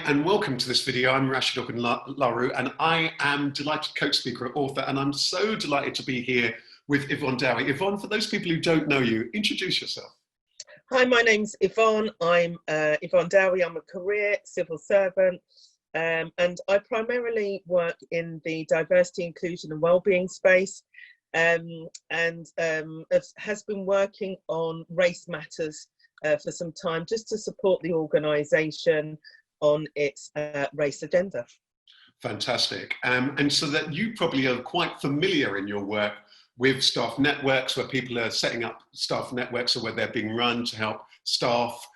and welcome to this video. I'm Rasheed Ogunlaru, and I am delighted coach, speaker, and author, and I'm so delighted to be here with Yvonne Dowie. Yvonne, for those people who don't know you, introduce yourself. Hi, my name's Yvonne. I'm Yvonne Dowie. I'm a career civil servant, and I primarily work in the diversity, inclusion and wellbeing space, and has been working on race matters for some time, just to support the organisation on its race agenda. Fantastic. And so that you probably are quite familiar in your work with staff networks, where people are setting up staff networks, or where they're being run to help staff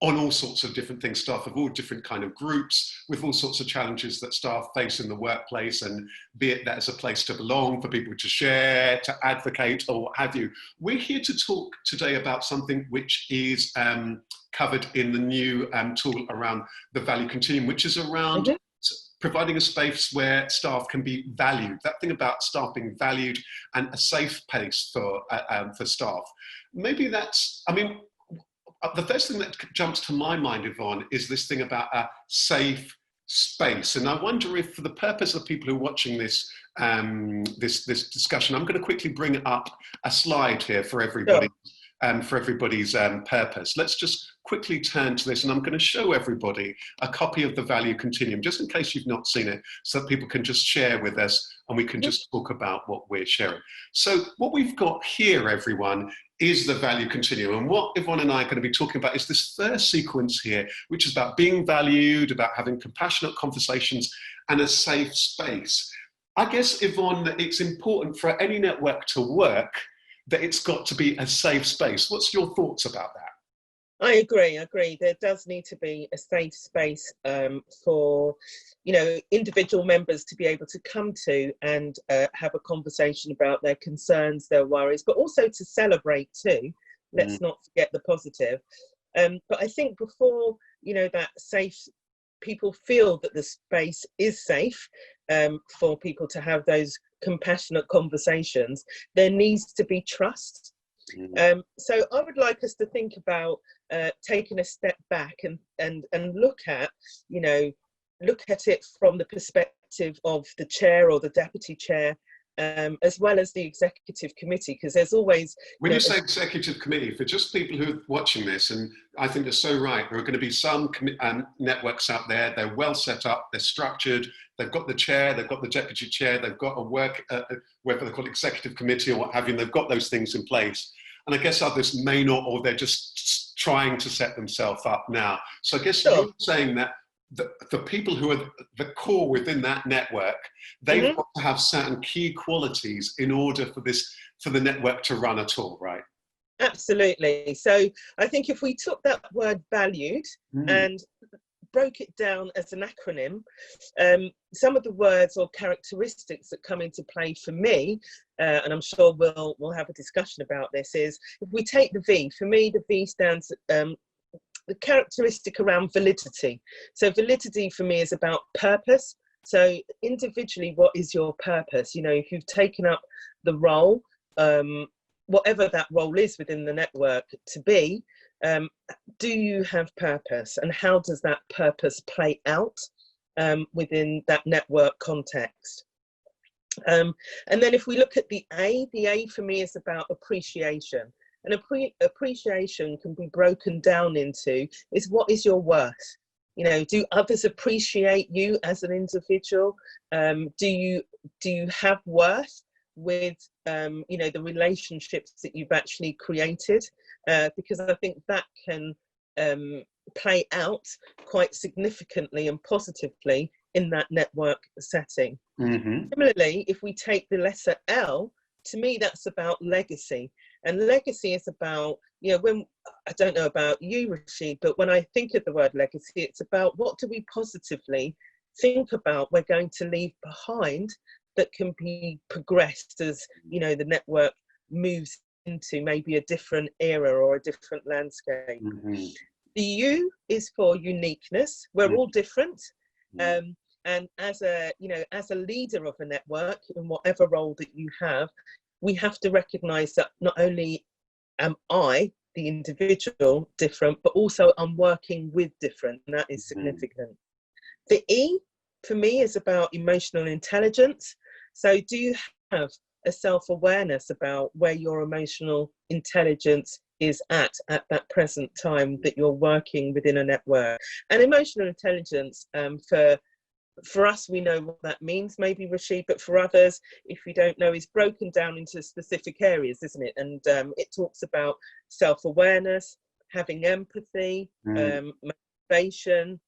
on all sorts of different things, staff of all different kind of groups, with all sorts of challenges that staff face in the workplace, and be it that as a place to belong, for people to share, to advocate, or what have you. We're here to talk today about something which is covered in the new tool around the value continuum, which is around providing a space where staff can be valued. That thing about staff being valued and a safe place for staff. Maybe that's, I mean, the first thing that jumps to my mind, Yvonne, is this thing about a safe space. And I wonder if, for the purpose of people who are watching this this discussion, I'm going to quickly bring up a slide here for everybody. Sure. For everybody's purpose. Let's just quickly turn to this, and I'm going to show everybody a copy of the value continuum, just in case you've not seen it, so that people can just share with us and we can just talk about what we're sharing. So what we've got here, everyone, is the value continuum. And what Yvonne and I are going to be talking about is this first sequence here, which is about being valued, about having compassionate conversations and a safe space. I guess, Yvonne, that it's important for any network to work that it's got to be a safe space. What's your thoughts about that? I agree. There does need to be a safe space for, individual members to be able to come to and have a conversation about their concerns, their worries, but also to celebrate too. Let's not forget the positive. But I think before, that safe, people feel that the space is safe for people to have those compassionate conversations, there needs to be trust. So I would like us to think about taking a step back and look at it from the perspective of the chair or the deputy chair, as well as the executive committee, because there's always... When you say executive committee, for just people who are watching this, and I think they're so right, there are going to be some networks out there, they're well set up, they're structured, they've got the chair, they've got the deputy chair, they've got a work, whether they call it executive committee or what have you, and they've got those things in place. And I guess others may not, or they're just trying to set themselves up now. So I guess you're saying that the people who are the core within that network, they've got to have certain key qualities in order for the network to run at all, right? Absolutely. So I think if we took that word valued and broke it down as an acronym, some of the words or characteristics that come into play for me, and I'm sure we'll have a discussion about this, is if we take the V, for me the V stands the characteristic around validity. So validity for me is about purpose. So individually, what is your purpose? If you've taken up the role, whatever that role is within the network to be, do you have purpose, and how does that purpose play out within that network context? And then if we look at the A for me is about appreciation. And appreciation can be broken down into is what is your worth? Do others appreciate you as an individual? Do you have worth with the relationships that you've actually created? Because I think that can play out quite significantly and positively in that network setting. Similarly, if we take the letter L, to me that's about legacy. And legacy is about, when, I don't know about you, Rasheed, but when I think of the word legacy, it's about what do we positively think about we're going to leave behind that can be progressed as, the network moves into maybe a different era or a different landscape. The U is for uniqueness. We're all different. And as a leader of a network, in whatever role that you have, we have to recognize that not only am I, the individual, different, but also I'm working with different, and that is significant. The E for me is about emotional intelligence. So do you have a self-awareness about where your emotional intelligence is at that present time that you're working within a network? And emotional intelligence, for us, we know what that means, maybe, Rasheed, but for others, if you don't know, is broken down into specific areas, isn't it? And it talks about self-awareness, having empathy, motivation,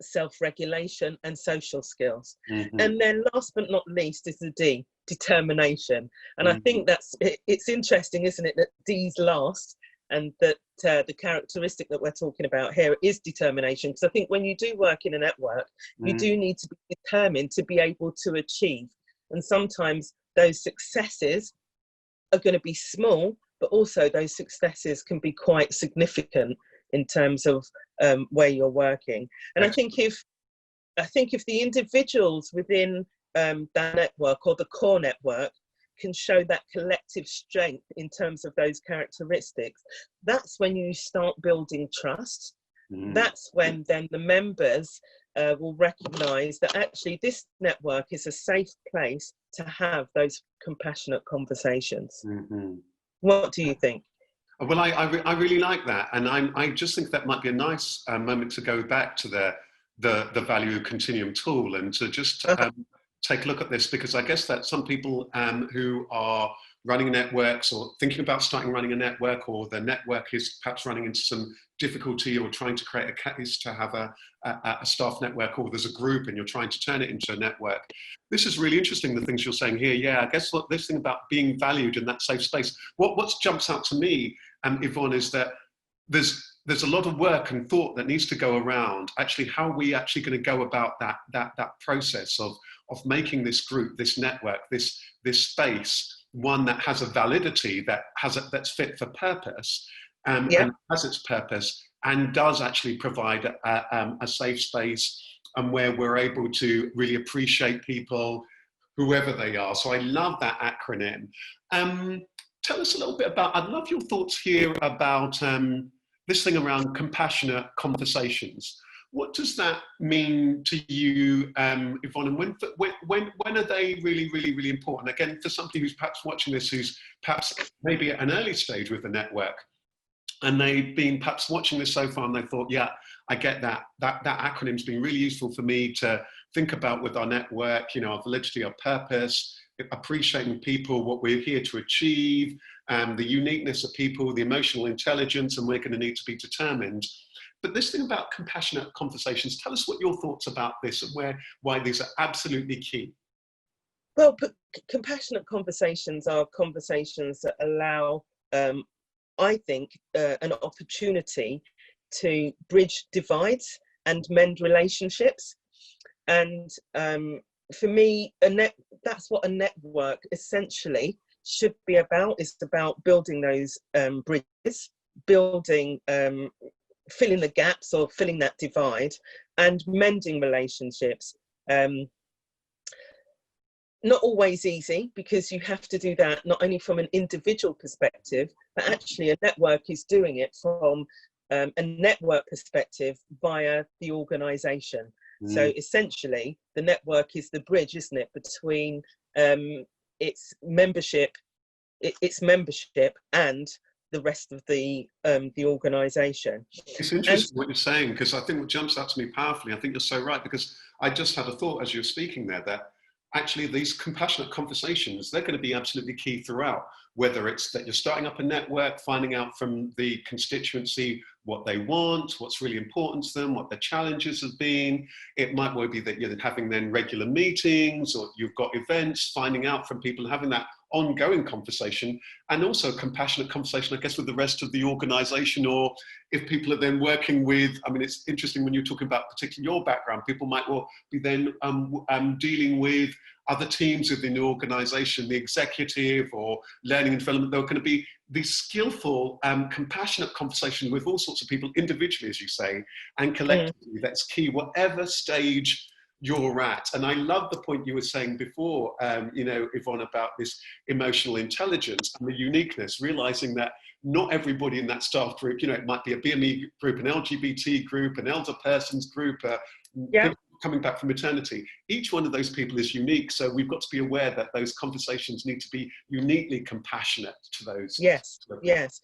self-regulation, and social skills. And then last but not least is the D, determination. And I think it's interesting, isn't it, that D's last, and that the characteristic that we're talking about here is determination. Because I think when you do work in a network, you do need to be determined to be able to achieve. And sometimes those successes are going to be small, but also those successes can be quite significant in terms of where you're working. And I think if the individuals within that network, or the core network, can show that collective strength in terms of those characteristics, that's when you start building trust. That's when then the members will recognize that actually this network is a safe place to have those compassionate conversations. What do you think? Well, I really like that, and I just think that might be a nice moment to go back to the value Continuum tool, and to just take a look at this, because I guess that some people who are running networks, or thinking about starting running a network, or the network is perhaps running into some difficulty, or trying to create a case to have a staff network, or there's a group and you're trying to turn it into a network. This is really interesting, the things you're saying here. Yeah, I guess what this thing about being valued in that safe space, what jumps out to me, Yvonne, is that there's a lot of work and thought that needs to go around actually how are we actually going to go about that process of making this group, this network, this space, one that has a validity, that's fit for purpose, and has its purpose, and does actually provide a safe space, and where we're able to really appreciate people, whoever they are. So I love that acronym. Tell us a little bit about, I'd love your thoughts here about this thing around compassionate conversations. What does that mean to you, Yvonne? And when are they really, really, really important? Again, for somebody who's perhaps watching this, who's perhaps maybe at an early stage with the network, and they've been perhaps watching this so far, and they thought, yeah, I get that acronym's been really useful for me to think about with our network, you know, our validity, our purpose, appreciating people, what we're here to achieve, the uniqueness of people, the emotional intelligence, and we're going to need to be determined. But this thing about compassionate conversations, tell us what your thoughts about this, and why these are absolutely key. Well, compassionate conversations are conversations that allow, I think, an opportunity to bridge divides and mend relationships. And for me, that's what a network essentially should be about. It's about building those bridges, building, filling the gaps, or filling that divide, and mending relationships. Not always easy, because you have to do that not only from an individual perspective, but actually a network is doing it from a network perspective via the organisation. So essentially, the network is the bridge, isn't it, between its membership and the rest of the organisation. It's interesting what you're saying, because I think what jumps out to me powerfully, I think you're so right, because I just had a thought as you were speaking there, that actually these compassionate conversations, they're going to be absolutely key throughout, whether it's that you're starting up a network, finding out from the constituency what they want, what's really important to them, what their challenges have been. It might well be that you're having then regular meetings, or you've got events, finding out from people, having that ongoing conversation, and also compassionate conversation, I guess, with the rest of the organization. Or if people are then working with, I mean, it's interesting when you're talking about particularly your background, people might well be then dealing with other teams within the organization, the executive or learning and development. There are going to be these skillful, compassionate conversations with all sorts of people individually, as you say, and collectively. That's key, whatever stage you're at. And I love the point you were saying before, you know, Yvonne, about this emotional intelligence and the uniqueness, realizing that not everybody in that staff group, you know, it might be a BME group, an LGBT group, an elder persons group, people coming back from maternity. Each one of those people is unique. So we've got to be aware that those conversations need to be uniquely compassionate to those. Yes, yes.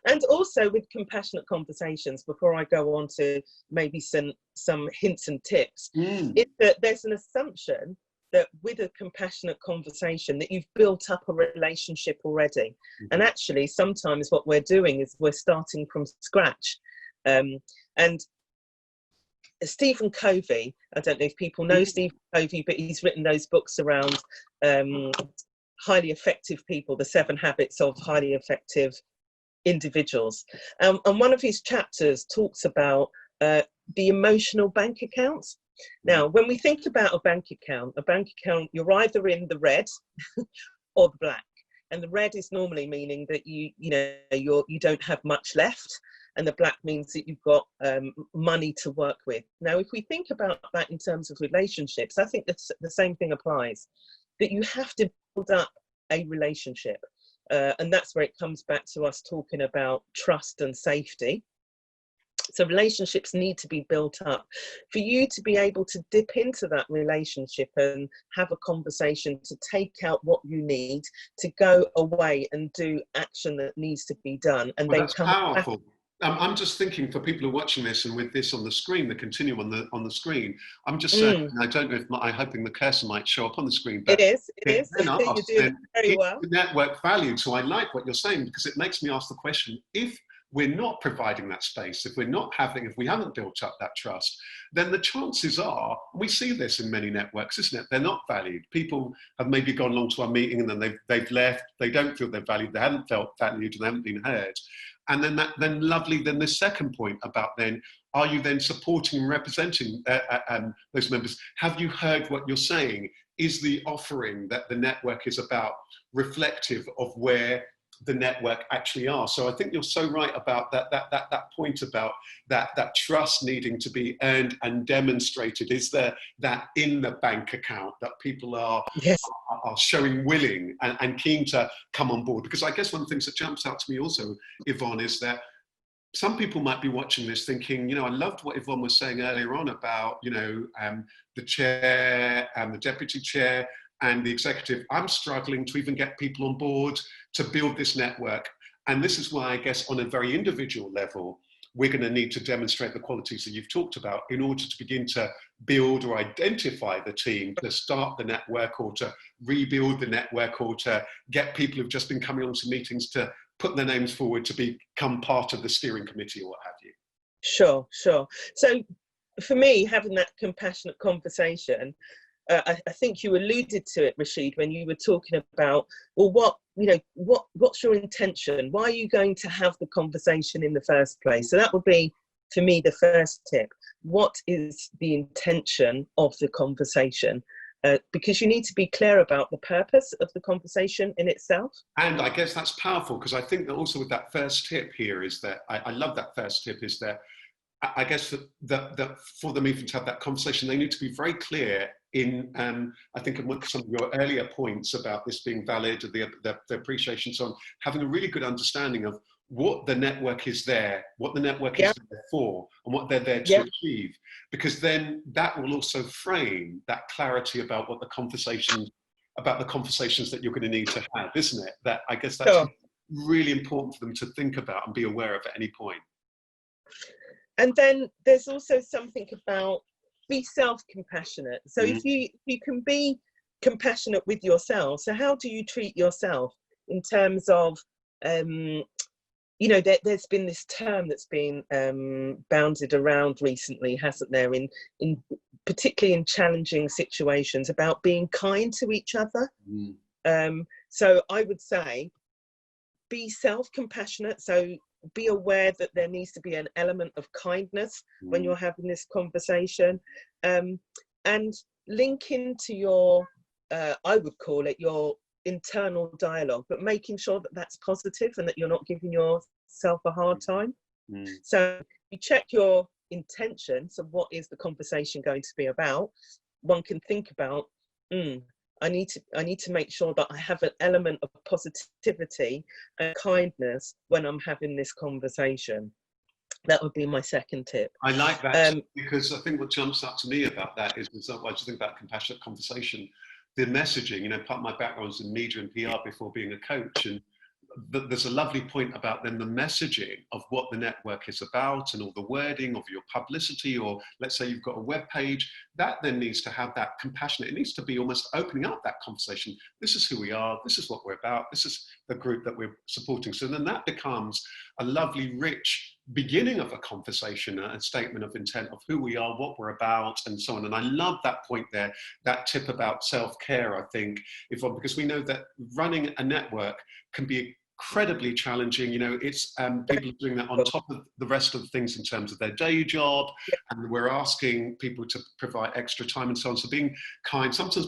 And also with compassionate conversations, before I go on to maybe some hints and tips, is that there's an assumption that with a compassionate conversation that you've built up a relationship already. And actually, sometimes what we're doing is we're starting from scratch. And Stephen Covey, I don't know if people know Stephen Covey, but he's written those books around highly effective people, the 7 habits of highly effective individuals. And one of his chapters talks about the emotional bank account. Now, when we think about a bank account, you're either in the red or the black. And the red is normally meaning that you don't have much left. And the black means that you've got money to work with. Now, if we think about that in terms of relationships, I think that's the same thing applies, that you have to build up a relationship. And that's where it comes back to us talking about trust and safety. So relationships need to be built up. For you to be able to dip into that relationship and have a conversation, to take out what you need, to go away and do action that needs to be done. And well, then that's come powerful. back. I'm just thinking, for people who are watching this, and with this on the screen, the Continuum on the screen, I'm just saying, I don't know if I'm hoping the cursor might show up on the screen, but it is. Then You're doing very well. The network value. So I like what you're saying, because it makes me ask the question: if we're not providing that space, if we haven't built up that trust, then the chances are, we see this in many networks, isn't it? They're not valued. People have maybe gone along to our meeting and then they've left. They don't feel they're valued. They haven't felt valued and they haven't been heard. And then then the second point about then, are you then supporting and representing those members? Have you heard what you're saying? Is the offering that the network is about reflective of where the network actually are? So I think you're so right about that point about that trust needing to be earned and demonstrated. Is there that in the bank account that people are showing willing and keen to come on board? Because I guess one of the things that jumps out to me also, Yvonne, is that some people might be watching this thinking, you know, I loved what Yvonne was saying earlier on about, you know, the chair and the deputy chair and the executive. I'm struggling to even get people on board to build this network. And this is why I guess on a very individual level, we're going to need to demonstrate the qualities that you've talked about in order to begin to build or identify the team, to start the network or to rebuild the network, or to get people who've just been coming on to meetings to put their names forward to become part of the steering committee or what have you. Sure. So for me, having that compassionate conversation, I think you alluded to it, Rasheed, when you were talking about, well, what's your intention? Why are you going to have the conversation in the first place? So that would be, for me, the first tip. What is the intention of the conversation? Because you need to be clear about the purpose of the conversation in itself. And I guess that's powerful, because I think that also with that first tip here is that, I love that first tip, is that I guess that for them even to have that conversation, they need to be very clear in, I think some of your earlier points about this being valid, the appreciation, so on, having a really good understanding of what the network is there, what the network is there for, and what they're there to achieve. Because then that will also frame that clarity about what the conversations that you're going to need to have, isn't it? That I guess that's really important for them to think about and be aware of at any point. And then there's also something about be self-compassionate. So if you can be compassionate with yourself, so how do you treat yourself in terms of, you know, there's been this term that's been bounded around recently, hasn't there, in particularly in challenging situations, about being kind to each other. So I would say be self-compassionate. So be aware that there needs to be an element of kindness when you're having this conversation, and link into your, I would call it your internal dialogue, but making sure that that's positive and that you're not giving yourself a hard time. So you check your intention. So what is the conversation going to be about? One can think about, I need to make sure that I have an element of positivity and kindness when I'm having this conversation. That would be my second tip. I like that, because I think what jumps out to me about that is, I just think about compassionate conversation, the messaging. You know, part of my background is in media and PR before being a coach, and there's a lovely point about then the messaging of what the network is about and all the wording of your publicity, or let's say you've got a web page, that then needs to have that compassion. It needs to be almost opening up that conversation. This is who we are. This is what we're about. This is the group that we're supporting. So then that becomes a lovely, rich beginning of a conversation, a statement of intent of who we are, what we're about, and so on. And I love that point there, that tip about self-care, I think, Yvonne, because we know that running a network can be incredibly challenging. You know, it's people doing that on top of the rest of the things in terms of their day job, and we're asking people to provide extra time and so on. So being kind. Sometimes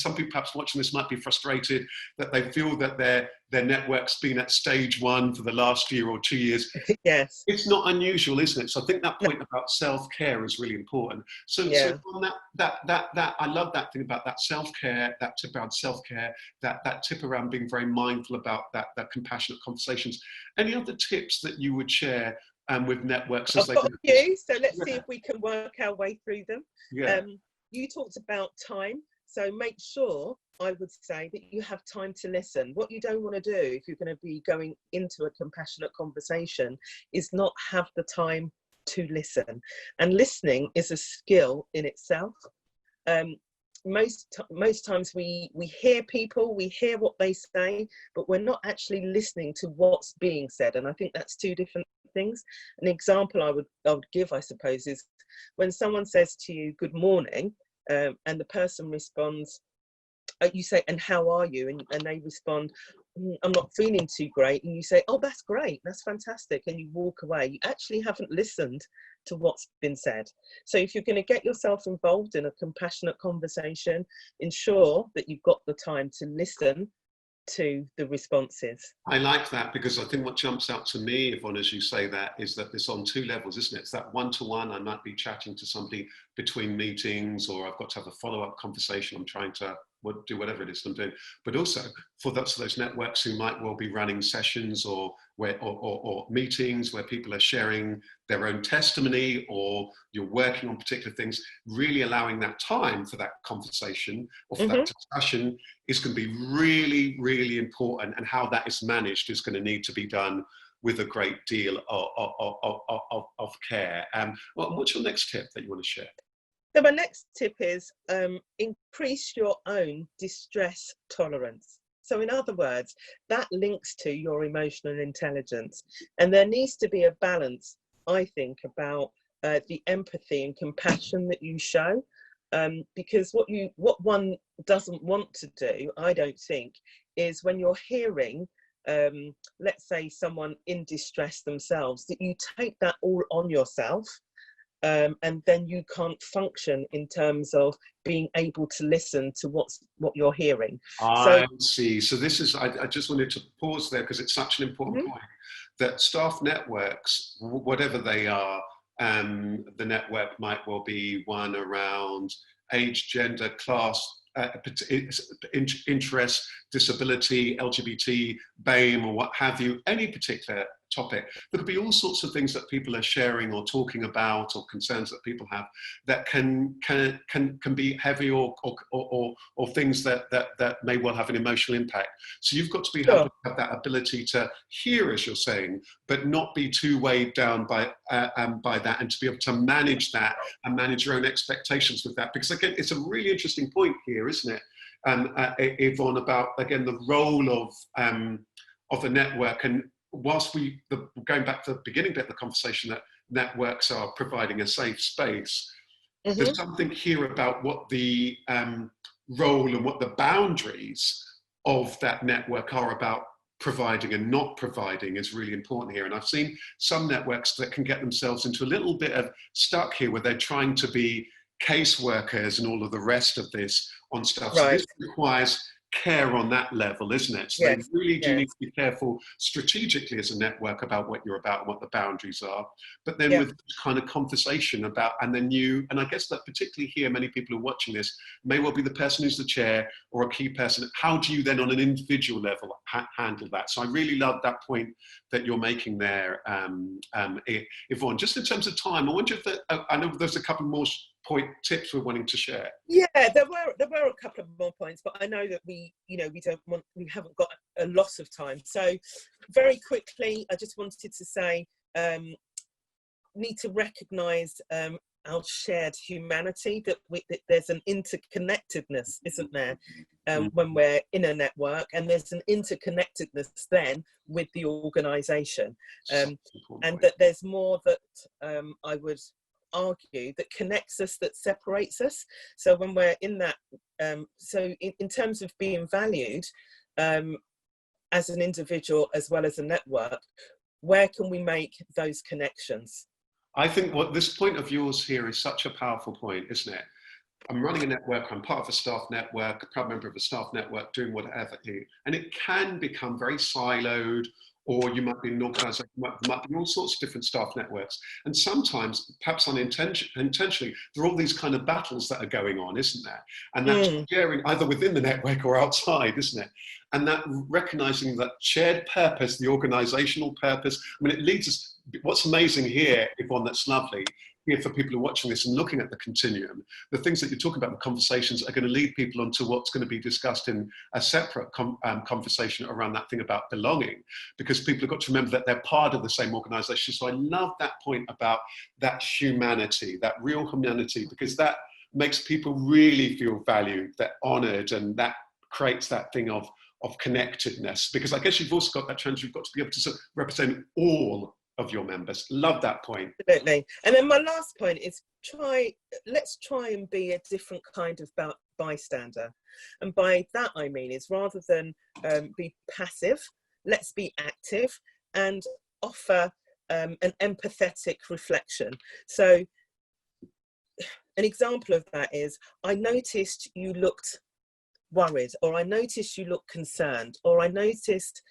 some people perhaps watching this might be frustrated that they feel that their network's been at stage 1 for the last year or 2 years. Yes. It's not unusual, isn't it? So I think that point about self-care is really important. So on that I love that thing about that self-care, that tip around self-care, that tip around being very mindful about that compassionate conversations. Any other tips that you would share with networks? I've got a few, so let's see if we can work our way through them. You talked about time, so make sure, I would say, that you have time to listen. What you don't want to do if you're going to be going into a compassionate conversation is not have the time to listen. And listening is a skill in itself. Most times we hear people, we hear what they say, but we're not actually listening to what's being said. And I think that's two different things. An example I would give, I suppose, is when someone says to you, "Good morning," and the person responds, you say, "And how are you?" And they respond, "I'm not feeling too great." And you say, "Oh, that's great, that's fantastic," and you walk away. You actually haven't listened to what's been said. So if you're going to get yourself involved in a compassionate conversation, ensure that you've got the time to listen to the responses. I like that, because I think what jumps out to me, Yvonne, as you say that, is that it's on 2 levels, isn't it? It's that one-to-one. I might be chatting to somebody between meetings, or I've got to have a follow-up conversation. I'm trying to do whatever it is I'm doing. But also for those networks who might well be running sessions or meetings where people are sharing their own testimony, or you're working on particular things, really allowing that time for that conversation or for that discussion is going to be really, really important. And how that is managed is going to need to be done with a great deal of care. What's your next tip that you want to share? So my next tip is increase your own distress tolerance. So in other words, that links to your emotional intelligence. And there needs to be a balance, I think, about the empathy and compassion that you show. Because what one doesn't want to do, I don't think, is when you're hearing, let's say, someone in distress themselves, that you take that all on yourself. And then you can't function in terms of being able to listen to what you're hearing. I see. So this is, I just wanted to pause there, because it's such an important point, that staff networks, whatever they are, the network might well be one around age, gender, class, interest, disability, LGBT, BAME, or what have you, any particular topic. There could be all sorts of things that people are sharing or talking about, or concerns that people have, that can be heavy, or things that may well have an emotional impact. So you've got to be able to have that ability to hear, as you're saying, but not be too weighed down by that, and to be able to manage that and manage your own expectations with that. Because again, it's a really interesting point here, isn't it, Yvonne, about again the role of the network. And whilst going back to the beginning bit of the conversation, that networks are providing a safe space, there's something here about what the role and what the boundaries of that network are about providing and not providing is really important here. And I've seen some networks that can get themselves into a little bit of stuck here, where they're trying to be caseworkers and all of the rest of this on stuff. So this requires care on that level, isn't it? So they really do need to be careful strategically as a network about what you're about and what the boundaries are. But then with kind of conversation about, and then you, and I guess that particularly here, many people who are watching this may well be the person who's the chair or a key person. How do you then on an individual level handle that? So I really love that point that you're making there, Yvonne. Just in terms of time, I wonder if I know there's a couple more tips we're wanting to share. Yeah, there were a couple of more points, but I know that we haven't got a lot of time. So very quickly, I just wanted to say, need to recognise our shared humanity, that there's an interconnectedness, isn't there, when we're in a network, and there's an interconnectedness then with the organisation, and that there's more that I would argue that connects us that separates us. So when we're in that, so in terms of being valued as an individual as well as a network, where can we make those connections? I think what this point of yours here is such a powerful point, isn't it? I'm running a network, I'm part of a staff network, a proud member of a staff network, doing whatever, and it can become very siloed, or you might be in an organisation, might be all sorts of different staff networks. And sometimes, perhaps unintentionally, there are all these kind of battles that are going on, isn't there? And that's sharing either within the network or outside, isn't it? And that recognising that shared purpose, the organisational purpose, I mean, it leads us, what's amazing here, Yvonne, that's lovely, here for people who are watching this and looking at the continuum, the things that you're talking about, the conversations are going to lead people onto what's going to be discussed in a separate conversation around that thing about belonging, because people have got to remember that they're part of the same organisation. So I love that point about that humanity, that real humanity, because that makes people really feel valued, they're honoured, and that creates that thing of connectedness. Because I guess you've also got that challenge, you've got to be able to sort of represent all of your members. Love that point. Absolutely. And then my last point is let's try and be a different kind of bystander. And by that I mean is, rather than be passive, let's be active and offer an empathetic reflection. So an example of that is, I noticed you looked worried, or I noticed you looked concerned, or I noticed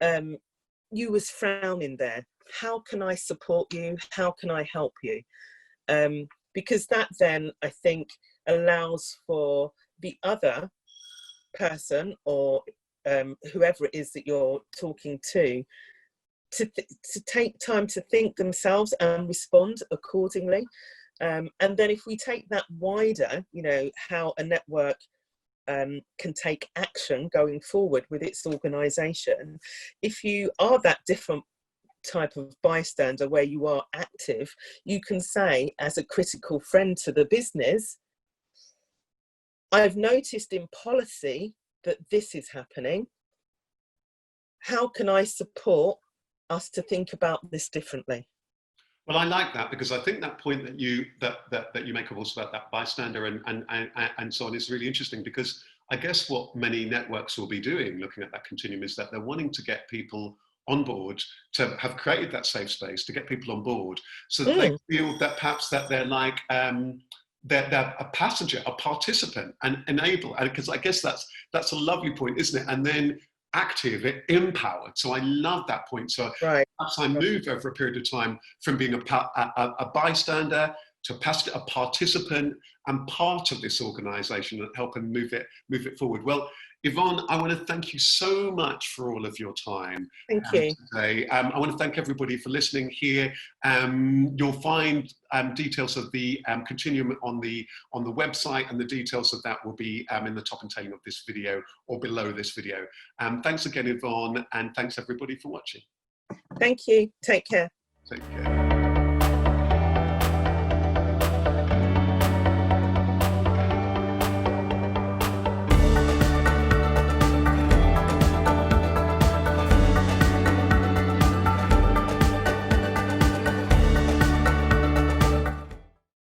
you was frowning there. How can I support you? How can I help you? Because that then, I think, allows for the other person, or whoever it is that you're talking to take time to think themselves and respond accordingly. And then if we take that wider, how a network can take action going forward with its organisation, if you are that different type of bystander where you are active, you can say, as a critical friend to the business, I've noticed in policy that this is happening. How can I support us to think about this differently? Well, I like that, because I think that point that you make also about that bystander and so on is really interesting, because I guess what many networks will be doing, looking at that continuum, is that they're wanting to get people on board, to have created that safe space, to get people on board, so that they feel that perhaps that they're like they're a passenger, a participant, and enable. And because I guess that's a lovely point, isn't it? And then active, empowered. So I love that point. So perhaps I move over a period of time from being a bystander to a participant and part of this organisation, and help and move it forward. Well, Yvonne, I want to thank you so much for all of your time. Thank you. Today. I want to thank everybody for listening here. You'll find details of the Continuum on the website, and the details of that will be in the top and tailing of this video or below this video. Thanks again, Yvonne, and thanks everybody for watching. Thank you. Take care. Take care.